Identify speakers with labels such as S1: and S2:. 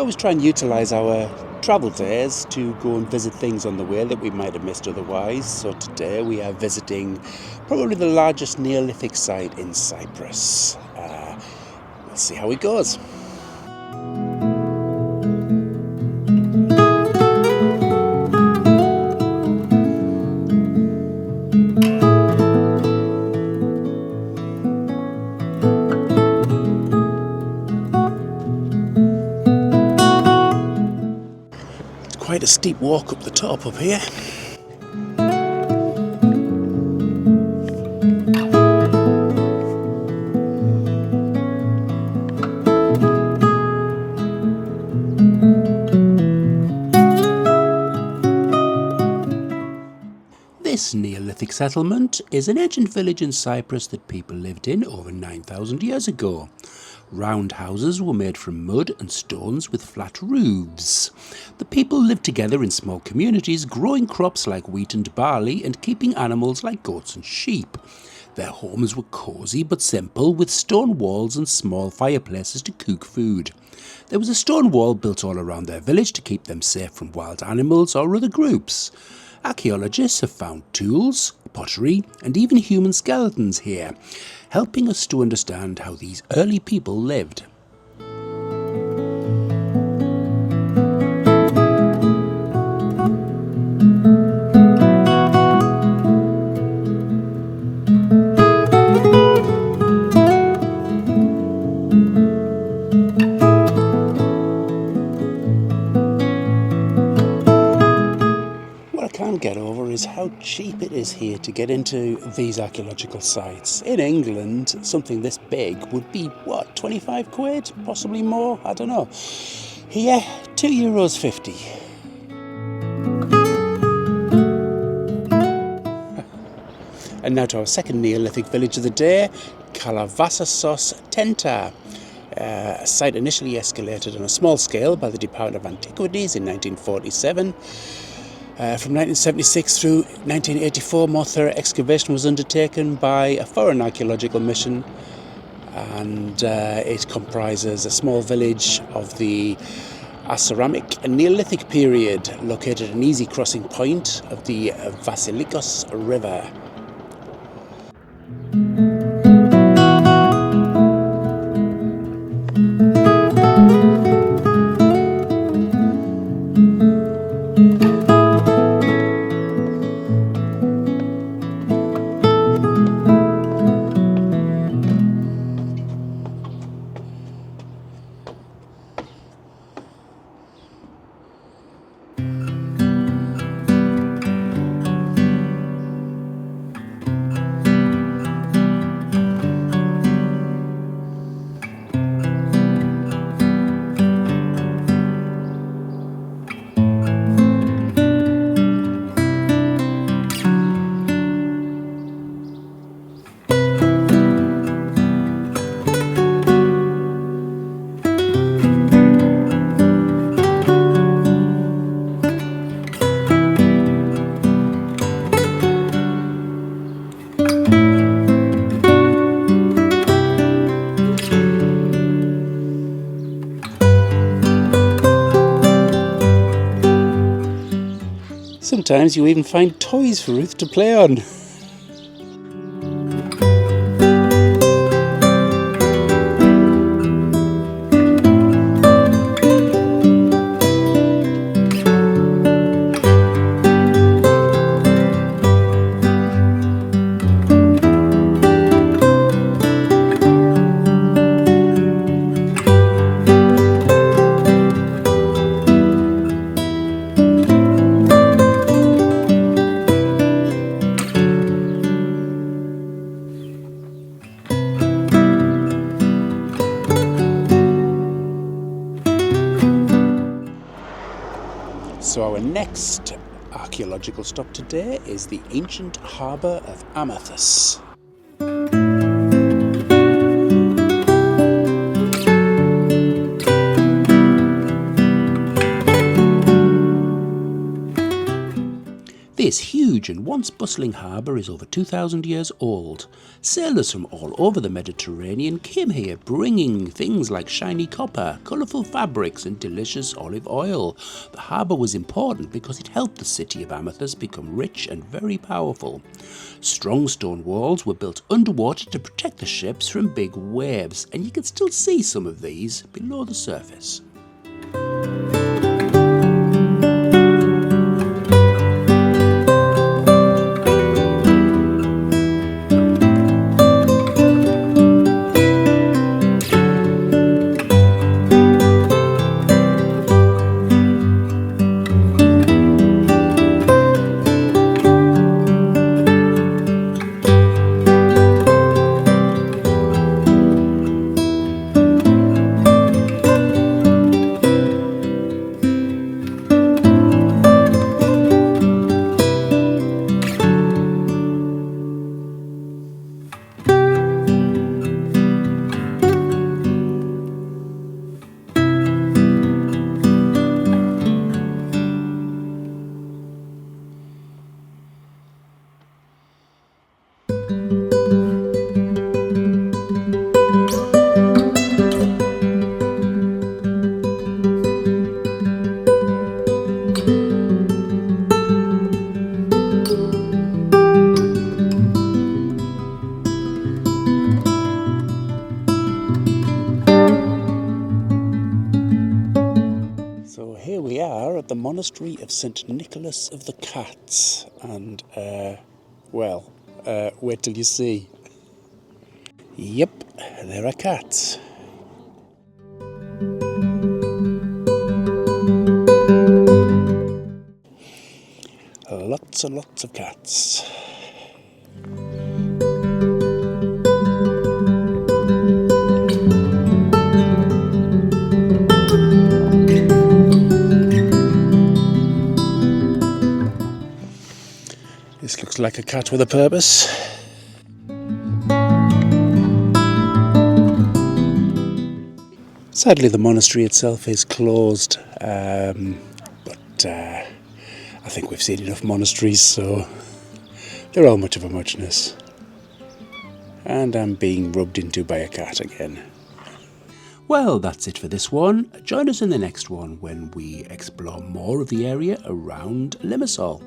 S1: always try and utilise our travel days to go and visit things on the way that we might have missed otherwise. So today we are visiting probably the largest Neolithic site in Cyprus. We'll see how it goes. Quite a steep walk up the top up here. This Neolithic settlement is an ancient village in Cyprus that people lived in over 9,000 years ago. Round houses were made from mud and stones with flat roofs. The people lived together in small communities, growing crops like wheat and barley and keeping animals like goats and sheep. Their homes were cosy but simple, with stone walls and small fireplaces to cook food. There was a stone wall built all around their village to keep them safe from wild animals or other groups. Archaeologists have found tools, pottery, and even human skeletons here, helping us to understand how these early people lived. Get over is how cheap it is here to get into these archaeological sites. In England, something this big would be, what, 25 quid? Possibly more? I don't know. Here, €2.50. And now to our second Neolithic village of the day, Limassol, Tenta. A site initially excavated on a small scale by the Department of Antiquities in 1947. From 1976 through 1984, more thorough excavation was undertaken by a foreign archaeological mission, and it comprises a small village of the Ceramic and Neolithic period, located at an easy crossing point of the Vasilikos River. Sometimes you even find toys for Ruth to play on. So our next archaeological stop today is the ancient Harbour of Amathus. This huge and once bustling harbour is over 2,000 years old. Sailors from all over the Mediterranean came here bringing things like shiny copper, colourful fabrics and delicious olive oil. The harbour was important because it helped the city of Amathus become rich and very powerful. Strong stone walls were built underwater to protect the ships from big waves, and you can still see some of these below the surface. So here we are at the Monastery of St Nicholas of the Cats, and wait till you see. Yep, there are cats. Lots and lots of cats. This looks like a cat with a purpose. Sadly, the monastery itself is closed, but I think we've seen enough monasteries, so they're all much of a muchness. And I'm being rubbed into by a cat again. Well, that's it for this one. Join us in the next one when we explore more of the area around Limassol.